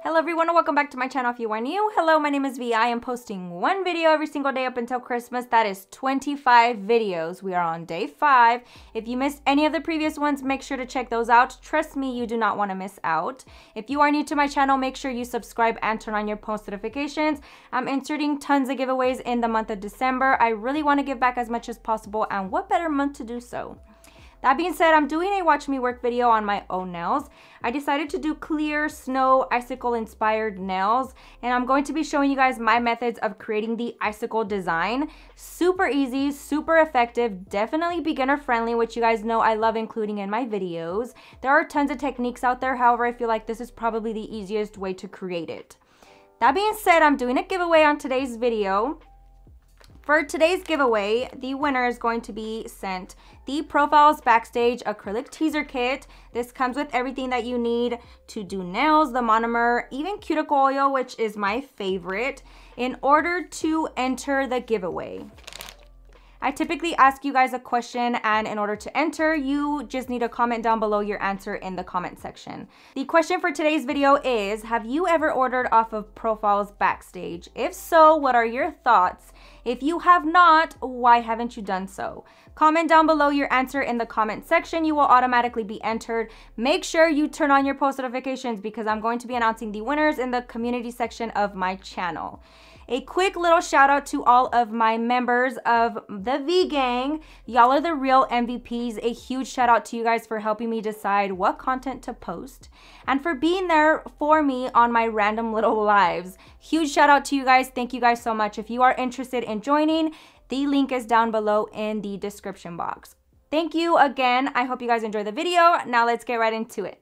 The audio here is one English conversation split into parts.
Hello everyone and welcome back to my channel if you are new. Hello, my name is V. I am posting one video every single day up until Christmas. That is 25 videos. We are on day 5. If you missed any of the previous ones, make sure to check those out. Trust me, you do not want to miss out. If you are new to my channel, make sure you subscribe and turn on your post notifications. I'm inserting tons of giveaways in the month of December. I really want to give back as much as possible, and what better month to do so? That being said, I'm doing a watch me work video on my own nails. I decided to do clear snow icicle inspired nails, and I'm going to be showing you guys my methods of creating the icicle design. Super easy, super effective, definitely beginner friendly, which you guys know I love including in my videos. There are tons of techniques out there, however, I feel like this is probably the easiest way to create it. That being said, I'm doing a giveaway on today's video. For today's giveaway, the winner is going to be sent the Profiles Backstage Acrylic Teaser Kit. This comes with everything that you need to do nails, the monomer, even cuticle oil, which is my favorite, in order to enter the giveaway. I typically ask you guys a question, and in order to enter, you just need to comment down below your answer in the comment section. The question for today's video is, have you ever ordered off of Profiles Backstage? If so, what are your thoughts? If you have not, why haven't you done so? Comment down below your answer in the comment section. You will automatically be entered. Make sure you turn on your post notifications because I'm going to be announcing the winners in the community section of my channel. A quick little shout out to all of my members of the V Gang. Y'all are the real MVPs. A huge shout out to you guys for helping me decide what content to post and for being there for me on my random little lives. Huge shout out to you guys. Thank you guys so much. If you are interested in joining, the link is down below in the description box. Thank you again. I hope you guys enjoy the video. Now let's get right into it.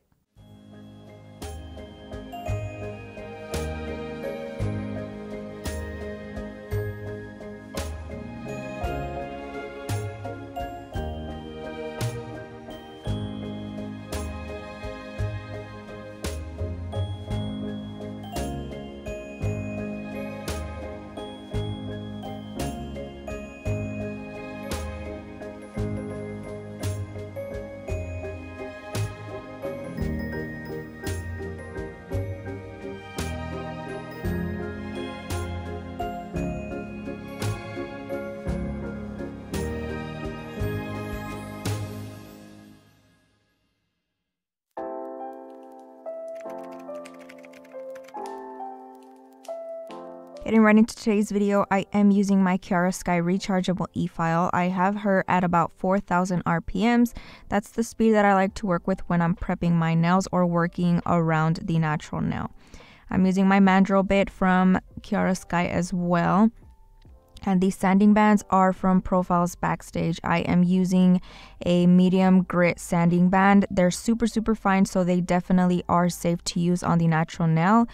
Getting right into today's video, I am using my Kiara Sky rechargeable e-file. I have her at about 4,000 RPMs. That's the speed that I like to work with when I'm prepping my nails or working around the natural nail. I'm using my mandrel bit from Kiara Sky as well. And these sanding bands are from Profiles Backstage. I am using a medium grit sanding band. They're super fine, so they definitely are safe to use on the natural nail,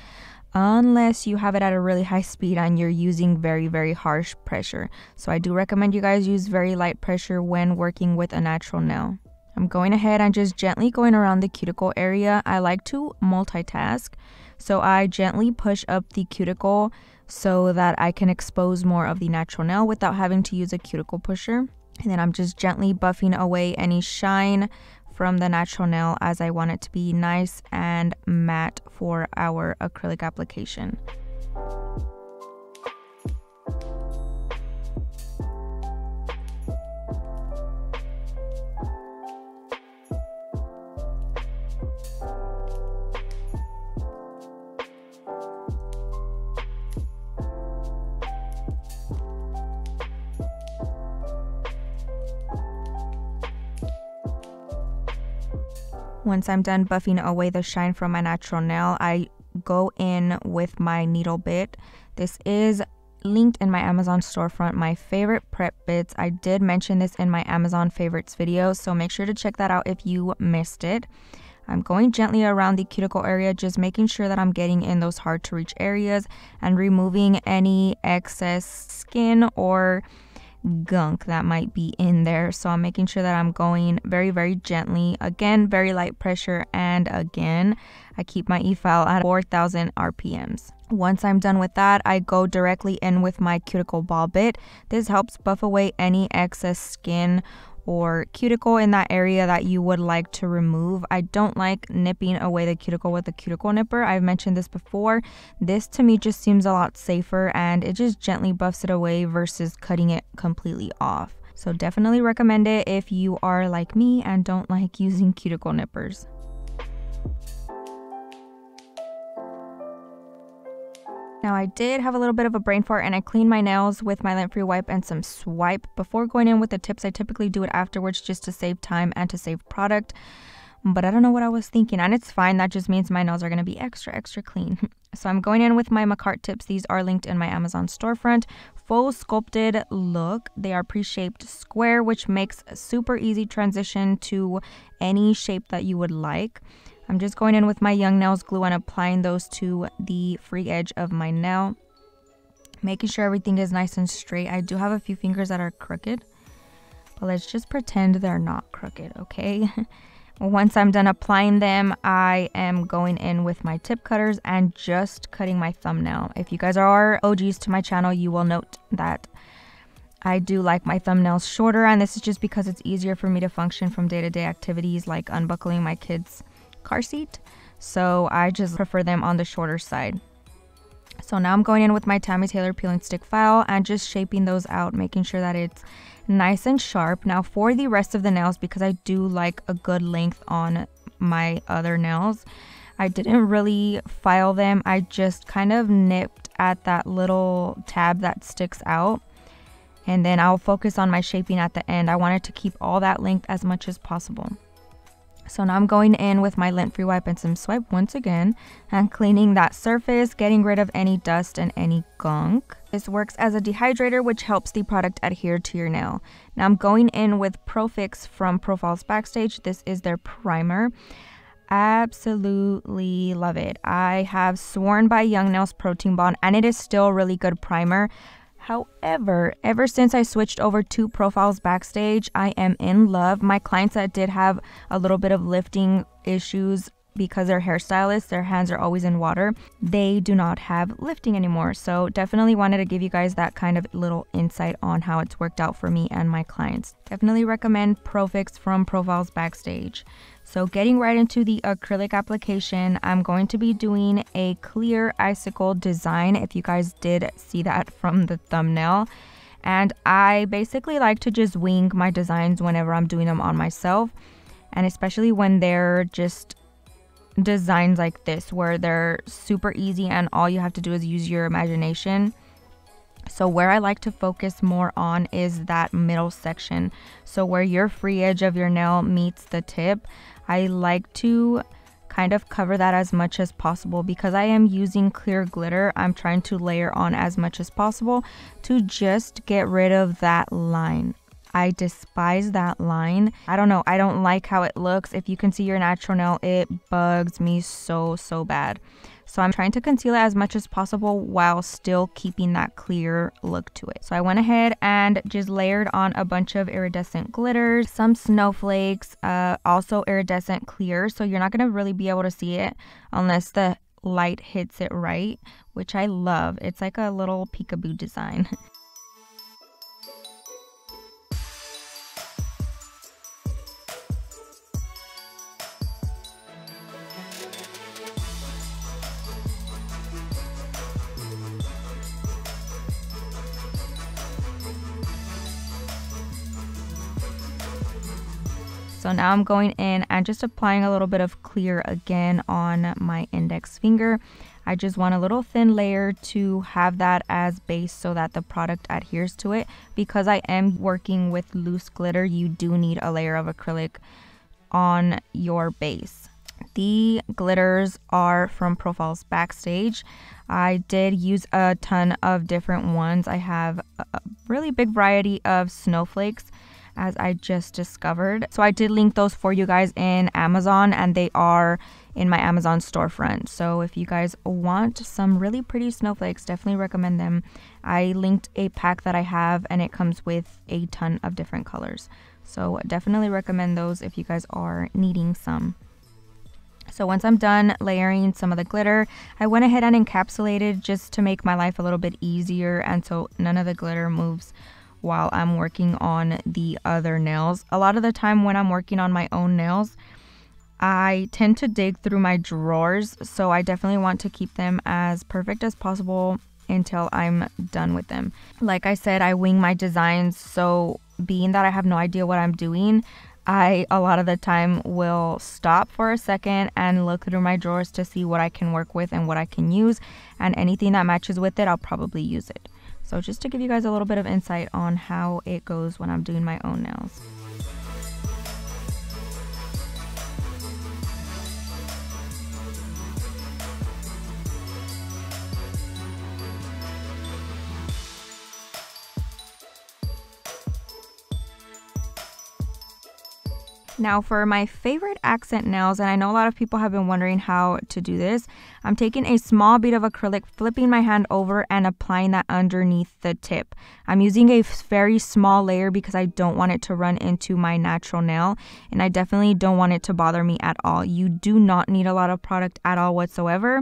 unless you have it at a really high speed and you're using very harsh pressure. So I do recommend you guys use very light pressure when working with a natural nail. I'm going ahead and just gently going around the cuticle area. I like to multitask, so I gently push up the cuticle so that I can expose more of the natural nail without having to use a cuticle pusher. And then I'm just gently buffing away any shine from the natural nail, as I want it to be nice and matte for our acrylic application. Once I'm done buffing away the shine from my natural nail, I go in with my needle bit. This is linked in my Amazon storefront, my favorite prep bits. I did mention this in my Amazon favorites video, so make sure to check that out if you missed it. I'm going gently around the cuticle area, just making sure that I'm getting in those hard to reach areas and removing any excess skin or gunk that might be in there. So I'm making sure that I'm going very gently. Again, very light pressure, and again, I keep my e-file at 4,000 RPMs. Once I'm done with that, I go directly in with my cuticle ball bit. This helps buff away any excess skin or cuticle in that area that you would like to remove. I don't like nipping away the cuticle with a cuticle nipper. I've mentioned this before. This to me just seems a lot safer, and it just gently buffs it away versus cutting it completely off. So definitely recommend it if you are like me and don't like using cuticle nippers. Now I did have a little bit of a brain fart and I cleaned my nails with my lint-free wipe and some swipe. Before going in with the tips, I typically do it afterwards just to save time and to save product. But I don't know what I was thinking, and it's fine. That just means my nails are going to be extra clean. So I'm going in with my Makartt tips. These are linked in my Amazon storefront. Full sculpted look. They are pre-shaped square, which makes a super easy transition to any shape that you would like. I'm just going in with my Young Nails glue and applying those to the free edge of my nail, making sure everything is nice and straight. I do have a few fingers that are crooked, but let's just pretend they're not crooked, okay? Once I'm done applying them, I am going in with my tip cutters and just cutting my thumbnail. If you guys are OGs to my channel, you will note that I do like my thumbnails shorter, and this is just because it's easier for me to function from day-to-day activities like unbuckling my kids' car seat. So I just prefer them on the shorter side. So now I'm going in with my Tammy Taylor peeling stick file and just shaping those out, making sure that it's nice and sharp. Now for the rest of the nails, because I do like a good length on my other nails, I didn't really file them. I just kind of nipped at that little tab that sticks out, and then I'll focus on my shaping at the end. I wanted to keep all that length as much as possible. So now I'm going in with my lint-free wipe and some swipe once again and cleaning that surface, getting rid of any dust and any gunk. This works as a dehydrator, which helps the product adhere to your nail. Now I'm going in with Flakes from Profiles Backstage. This is their primer. Absolutely love it. I have sworn by Young Nails Protein Bond, and it is still a really good primer. However, ever since I switched over to Profiles Backstage, I am in love. My clients that did have a little bit of lifting issues because they're hairstylists, their hands are always in water, they do not have lifting anymore. So definitely wanted to give you guys that kind of little insight on how it's worked out for me and my clients. Definitely recommend Flakes from Profiles Backstage. So getting right into the acrylic application, I'm going to be doing a clear icicle design, if you guys did see that from the thumbnail. And I basically like to just wing my designs whenever I'm doing them on myself, and especially when they're just designs like this where they're super easy and all you have to do is use your imagination. So where I like to focus more on is that middle section. So where your free edge of your nail meets the tip, I like to kind of cover that as much as possible. Because I am using clear glitter, I'm trying to layer on as much as possible to just get rid of that line. I despise that line. I don't know, I don't like how it looks. If you can see your natural nail, it bugs me so bad. So I'm trying to conceal it as much as possible while still keeping that clear look to it. So I went ahead and just layered on a bunch of iridescent glitters, some snowflakes, also iridescent clear. So you're not going to really be able to see it unless the light hits it right, which I love. It's like a little peekaboo design. So now I'm going in and just applying a little bit of clear again on my index finger. I just want a little thin layer to have that as base so that the product adheres to it. Because I am working with loose glitter, you do need a layer of acrylic on your base. The glitters are from Profiles Backstage. I did use a ton of different ones. I have a really big variety of snowflakes, as I just discovered. So I did link those for you guys in Amazon, and they are in my Amazon storefront. So if you guys want some really pretty snowflakes, definitely recommend them. I linked a pack that I have, and it comes with a ton of different colors. So definitely recommend those if you guys are needing some. So once I'm done layering some of the glitter, I went ahead and encapsulated just to make my life a little bit easier, and so none of the glitter moves while I'm working on the other nails. A lot of the time when I'm working on my own nails, I tend to dig through my drawers, so I definitely want to keep them as perfect as possible until I'm done with them. Like I said, I wing my designs, so being that I have no idea what I'm doing, I a lot of the time will stop for a second and look through my drawers to see what I can work with and what I can use, and anything that matches with it, I'll probably use it. So just to give you guys a little bit of insight on how it goes when I'm doing my own nails. Now for my favorite accent nails, and I know a lot of people have been wondering how to do this, I'm taking a small bead of acrylic, flipping my hand over and applying that underneath the tip. I'm using a very small layer because I don't want it to run into my natural nail, and I definitely don't want it to bother me at all. You do not need a lot of product at all whatsoever.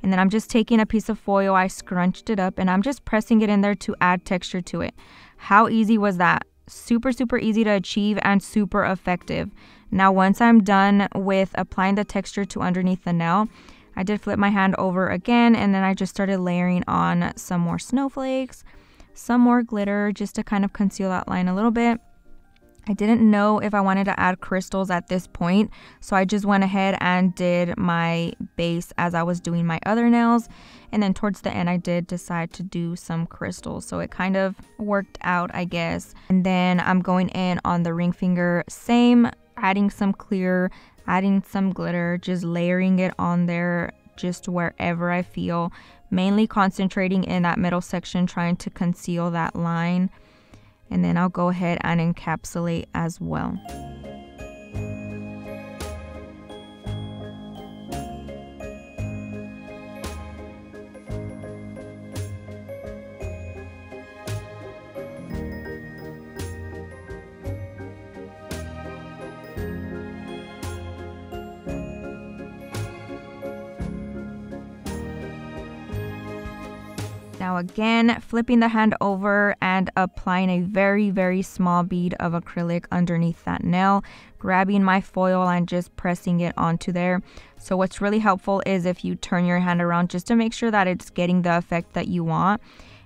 And then I'm just taking a piece of foil, I scrunched it up, and I'm just pressing it in there to add texture to it. How easy was that? Super easy to achieve and super effective. Now once I'm done with applying the texture to underneath the nail, I did flip my hand over again, and then I just started layering on some more snowflakes, some more glitter, just to kind of conceal that line a little bit. I didn't know if I wanted to add crystals at this point, so I just went ahead and did my base as I was doing my other nails, and then towards the end I did decide to do some crystals, so it kind of worked out, I guess. And then I'm going in on the ring finger, same, adding some clear, adding some glitter, just layering it on there just wherever I feel, mainly concentrating in that middle section, trying to conceal that line. And then I'll go ahead and encapsulate as well. Now again, flipping the hand over and applying a very small bead of acrylic underneath that nail, grabbing my foil and just pressing it onto there. So what's really helpful is if you turn your hand around just to make sure that it's getting the effect that you want.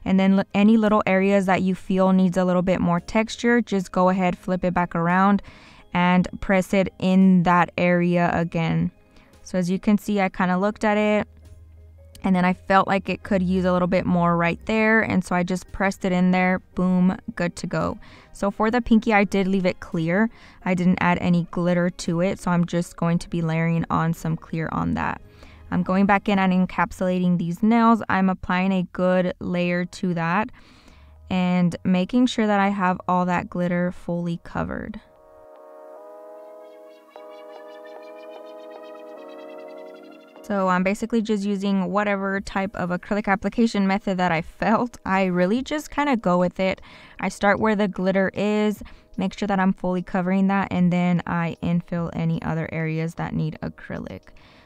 And then any little areas that you feel needs a little bit more texture, just go ahead, flip it back around and press it in that area again. So as you can see, I kind of looked at it, and then I felt like it could use a little bit more right there, and so I just pressed it in there. Boom, good to go. So for the pinky, I did leave it clear. I didn't add any glitter to it, so I'm just going to be layering on some clear on that. I'm going back in and encapsulating these nails. I'm applying a good layer to that and making sure that I have all that glitter fully covered. So I'm basically just using whatever type of acrylic application method that I felt. I really just kind of go with it. I start where the glitter is, make sure that I'm fully covering that, and then I infill any other areas that need acrylic.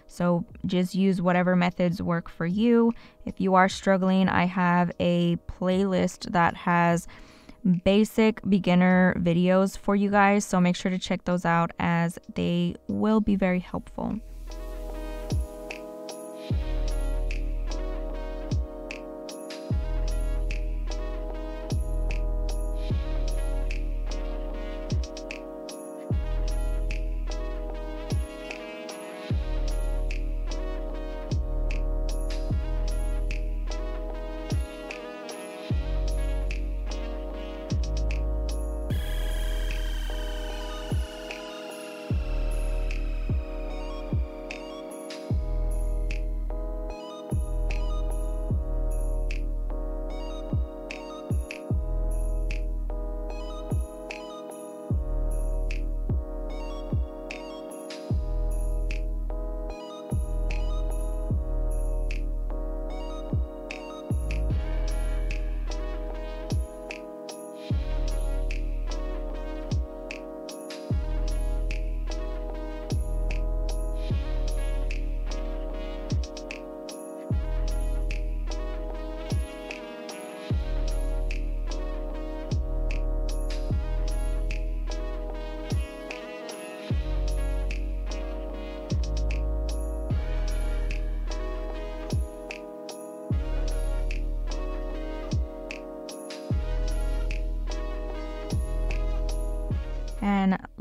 So just use whatever methods work for you. If you are struggling, I have a playlist that has basic beginner videos for you guys, so make sure to check those out as they will be very helpful.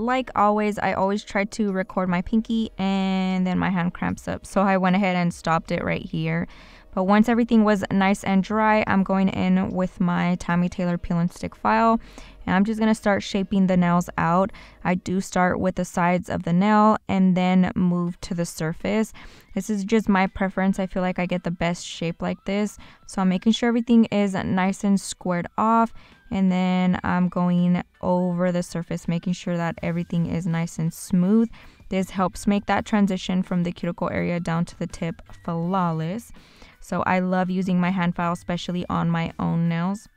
like always, I always try to record my pinky and then my hand cramps up. So I went ahead and stopped it right here. But once everything was nice and dry, I'm going in with my Tammy Taylor peel and stick file. And I'm just going to start shaping the nails out. I do start with the sides of the nail and then move to the surface. This is just my preference. I feel like I get the best shape like this. So I'm making sure everything is nice and squared off. And then I'm going over the surface, making sure that everything is nice and smooth. This helps make that transition from the cuticle area down to the tip flawless. So I love using my hand file, especially on my own nails.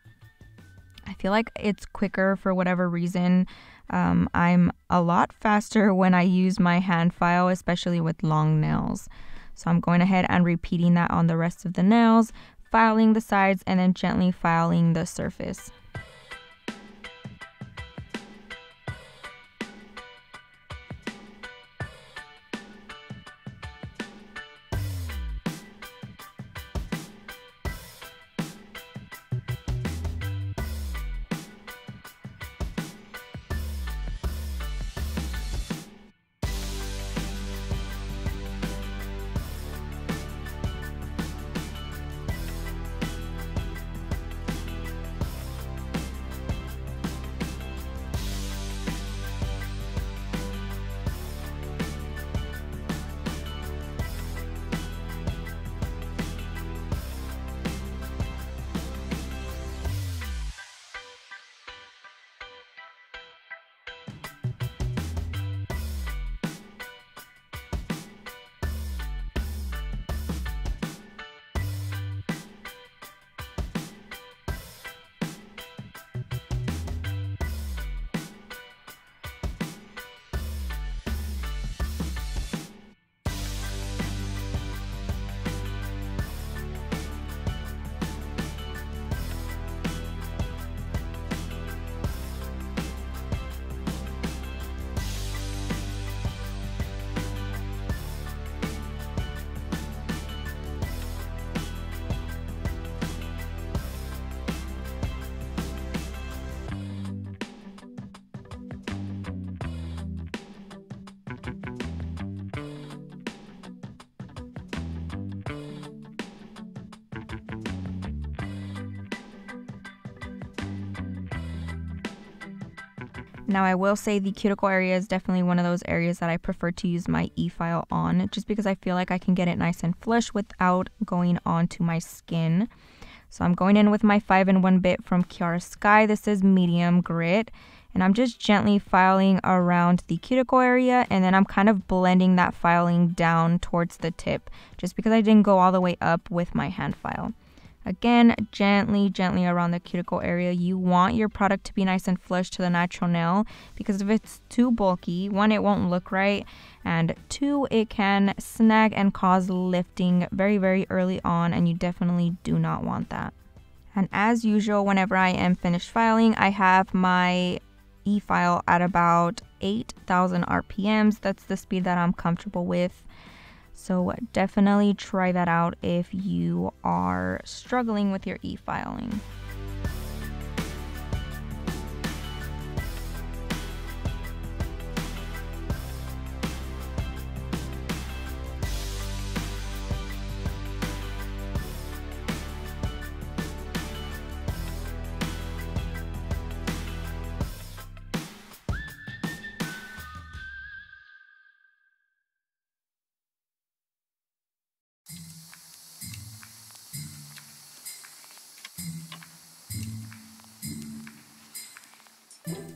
I feel like it's quicker for whatever reason. I'm a lot faster when I use my hand file, especially with long nails. So I'm going ahead and repeating that on the rest of the nails, filing the sides and then gently filing the surface. Now I will say the cuticle area is definitely one of those areas that I prefer to use my e-file on, just because I feel like I can get it nice and flush without going onto my skin. So I'm going in with my 5-in-1 bit from Kiara Sky. This is medium grit, and I'm just gently filing around the cuticle area, and then I'm kind of blending that filing down towards the tip, just because I didn't go all the way up with my hand file. Again, gently around the cuticle area. You want your product to be nice and flush to the natural nail, because if it's too bulky, one, it won't look right, and two, it can snag and cause lifting very early on, and you definitely do not want that. And as usual, whenever I am finished filing, I have my e-file at about 8,000 RPMs. That's the speed that I'm comfortable with. So definitely try that out if you are struggling with your e-filing.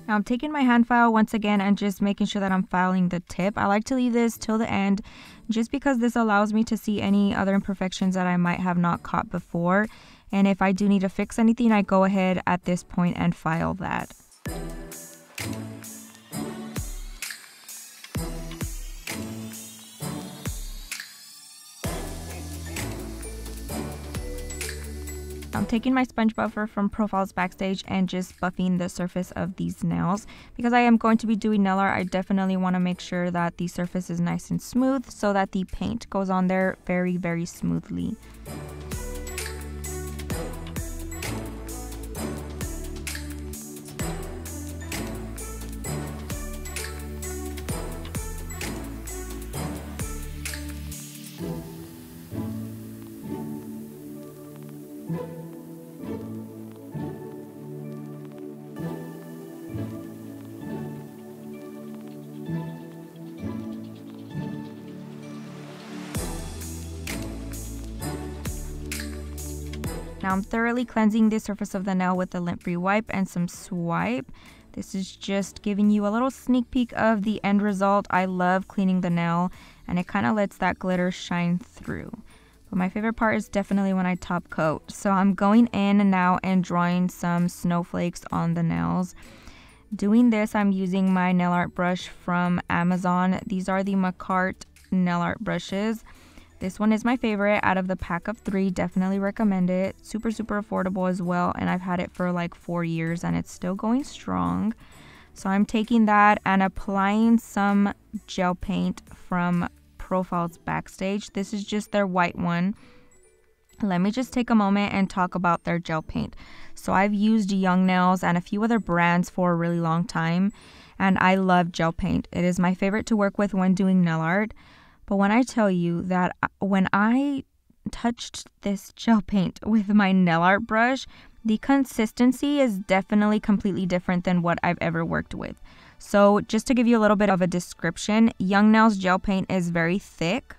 Now I'm taking my hand file once again and just making sure that I'm filing the tip. I like to leave this till the end just because this allows me to see any other imperfections that I might have not caught before. And if I do need to fix anything, I go ahead at this point and file that. I'm taking my sponge buffer from Profiles Backstage and just buffing the surface of these nails. Because I am going to be doing nail art, I definitely want to make sure that the surface is nice and smooth so that the paint goes on there very smoothly. Now I'm thoroughly cleansing the surface of the nail with a lint-free wipe and some swipe. This is just giving you a little sneak peek of the end result. I love cleaning the nail, and it kind of lets that glitter shine through. But my favorite part is definitely when I top coat. So I'm going in now and drawing some snowflakes on the nails. Doing this, I'm using my nail art brush from Amazon. These are the Makartt nail art brushes. This one is my favorite out of the pack of 3. Definitely recommend it. Super, super affordable as well. And I've had it for like 4 years and it's still going strong. So I'm taking that and applying some gel paint from Profiles Backstage. This is just their white one. Let me just take a moment and talk about their gel paint. So I've used Young Nails and a few other brands for a really long time. And I love gel paint. It is my favorite to work with when doing nail art. But when I tell you that when I touched this gel paint with my nail art brush, the consistency is definitely completely different than what I've ever worked with. So just to give you a little bit of a description, Young Nails gel paint is very thick.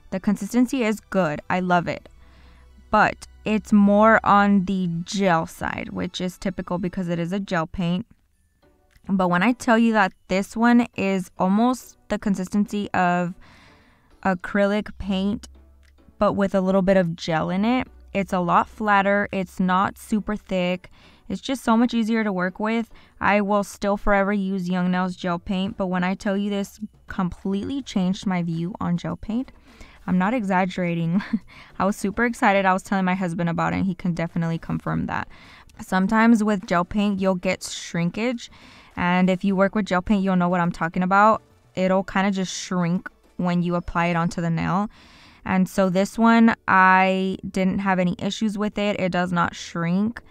The consistency is good. I love it. But it's more on the gel side, which is typical because it is a gel paint. But when I tell you that this one is almost the consistency of acrylic paint, but with a little bit of gel in it, it's a lot flatter. It's not super thick. It's just so much easier to work with. I will still forever use Young Nails gel paint, but when I tell you this completely changed my view on gel paint, I'm not exaggerating. I was super excited. I was telling my husband about it, and he can definitely confirm that. Sometimes with gel paint, you'll get shrinkage. And if you work with gel paint, you'll know what I'm talking about. It'll kind of just shrink when you apply it onto the nail. And so this one, I didn't have any issues with it. It does not shrink.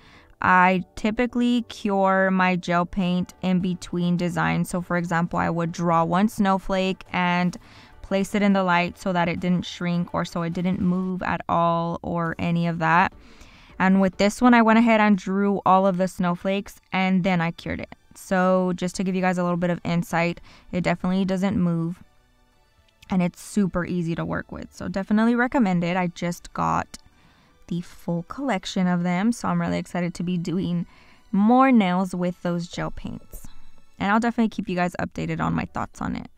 I typically cure my gel paint in between designs. So for example, I would draw one snowflake and place it in the light so that it didn't shrink or so it didn't move at all or any of that. And with this one, I went ahead and drew all of the snowflakes and then I cured it. So just to give you guys a little bit of insight, it definitely doesn't move and it's super easy to work with. So definitely recommend it. I just got the full collection of them, so I'm really excited to be doing more nails with those gel paints. And I'll definitely keep you guys updated on my thoughts on it.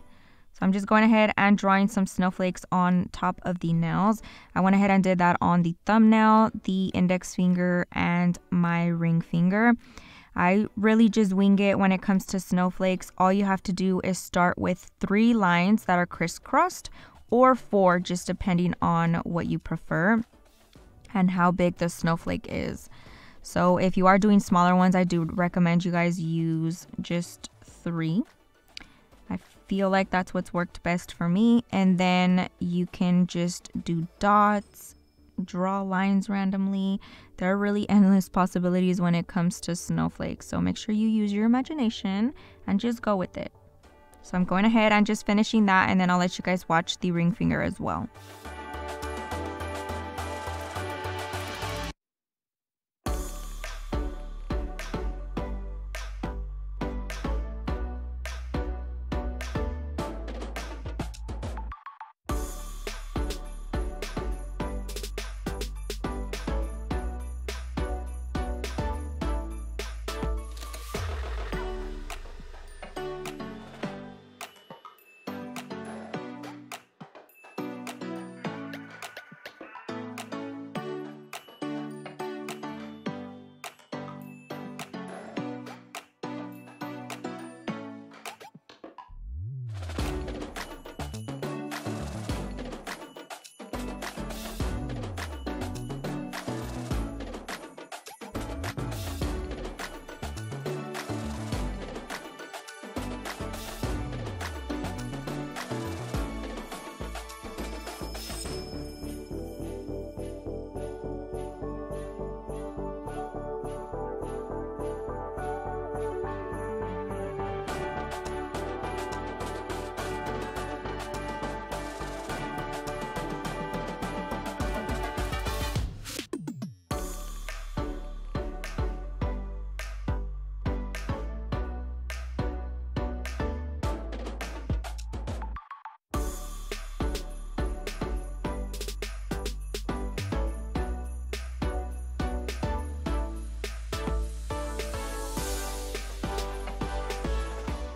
So I'm just going ahead and drawing some snowflakes on top of the nails. I went ahead and did that on the thumbnail, the index finger, and my ring finger. I really just wing it when it comes to snowflakes. All you have to do is start with 3 lines that are crisscrossed or 4, just depending on what you prefer and how big the snowflake is. So if you are doing smaller ones, I do recommend you guys use just 3. I feel like that's what's worked best for me. And then you can just do dots, draw lines randomly. There are really endless possibilities when it comes to snowflakes. So make sure you use your imagination and just go with it. So I'm going ahead and just finishing that, and then I'll let you guys watch the ring finger as well.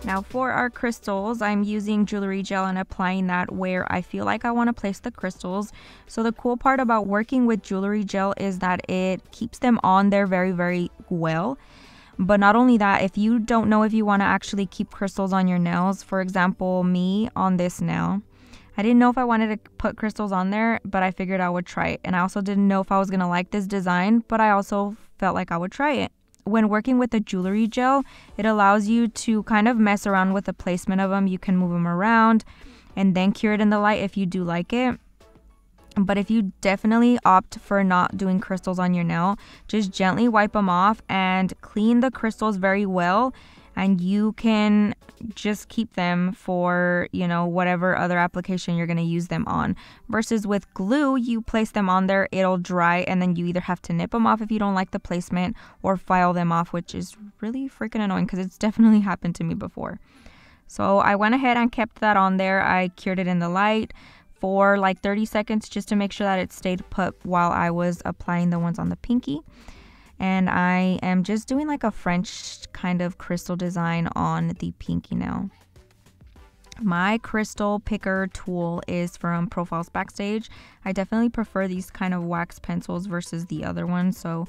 Now for our crystals, I'm using jewelry gel and applying that where I feel like I want to place the crystals. So the cool part about working with jewelry gel is that it keeps them on there very, very well. But not only that, if you don't know if you want to actually keep crystals on your nails, for example, me on this nail, I didn't know if I wanted to put crystals on there, but I figured I would try it. And I also didn't know if I was going to like this design, but I also felt like I would try it. When working with the jewelry gel, it allows you to kind of mess around with the placement of them. You can move them around and then cure it in the light if you do like it. But if you definitely opt for not doing crystals on your nail, just gently wipe them off and clean the crystals very well. And you can just keep them for, you know, whatever other application you're going to use them on. Versus with glue, you place them on there, it'll dry, and then you either have to nip them off if you don't like the placement or file them off, which is really freaking annoying because it's definitely happened to me before. So I went ahead and kept that on there. I cured it in the light for like 30 seconds just to make sure that it stayed put while I was applying the ones on the pinky. And I am just doing like a French kind of crystal design on the pinky nail. My crystal picker tool is from Profiles Backstage. I definitely prefer these kind of wax pencils versus the other ones. So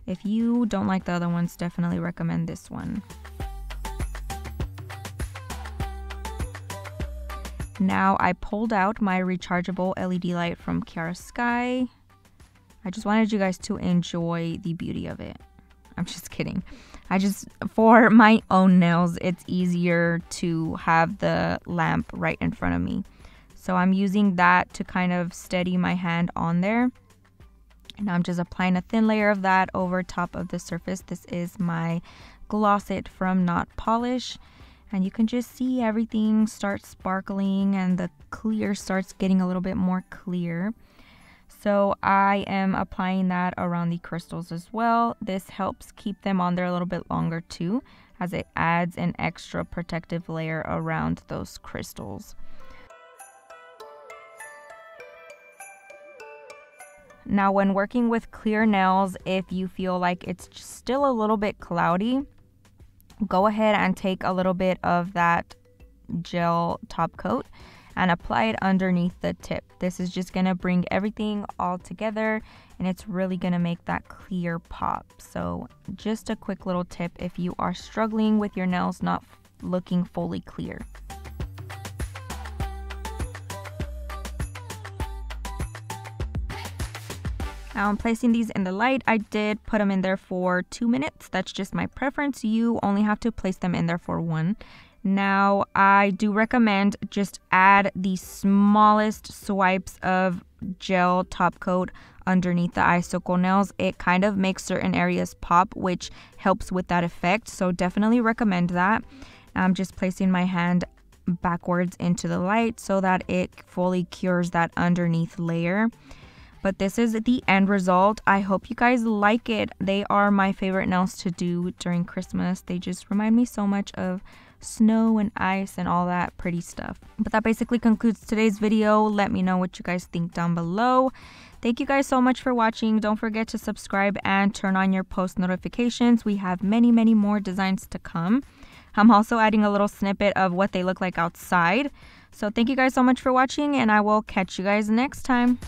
if you don't like the other ones, definitely recommend this one. Now I pulled out my rechargeable LED light from Kiara Sky. I just wanted you guys to enjoy the beauty of it. I'm just kidding. For my own nails, it's easier to have the lamp right in front of me. So I'm using that to kind of steady my hand on there. And I'm just applying a thin layer of that over top of the surface. This is my Gloss It from Not Polish. And you can just see everything start sparkling and the clear starts getting a little bit more clear. So I am applying that around the crystals as well. This helps keep them on there a little bit longer too, as it adds an extra protective layer around those crystals. Now when working with clear nails, if you feel like it's still a little bit cloudy, go ahead and take a little bit of that gel top coat and apply it underneath the tip. This is just gonna bring everything all together and it's really gonna make that clear pop. So just a quick little tip if you are struggling with your nails not looking fully clear. Now I'm placing these in the light. I did put them in there for 2 minutes. That's just my preference. You only have to place them in there for 1. Now, I do recommend just add the smallest swipes of gel top coat underneath the icicle nails. It kind of makes certain areas pop, which helps with that effect. So definitely recommend that. I'm just placing my hand backwards into the light so that it fully cures that underneath layer. But this is the end result. I hope you guys like it. They are my favorite nails to do during Christmas. They just remind me so much of snow and ice and all that pretty stuff. But that basically concludes today's video. Let me know what you guys think down below. Thank you guys so much for watching. Don't forget to subscribe and turn on your post notifications. We have many more designs to come. I'm also adding a little snippet of what they look like outside. So thank you guys so much for watching and I will catch you guys next time.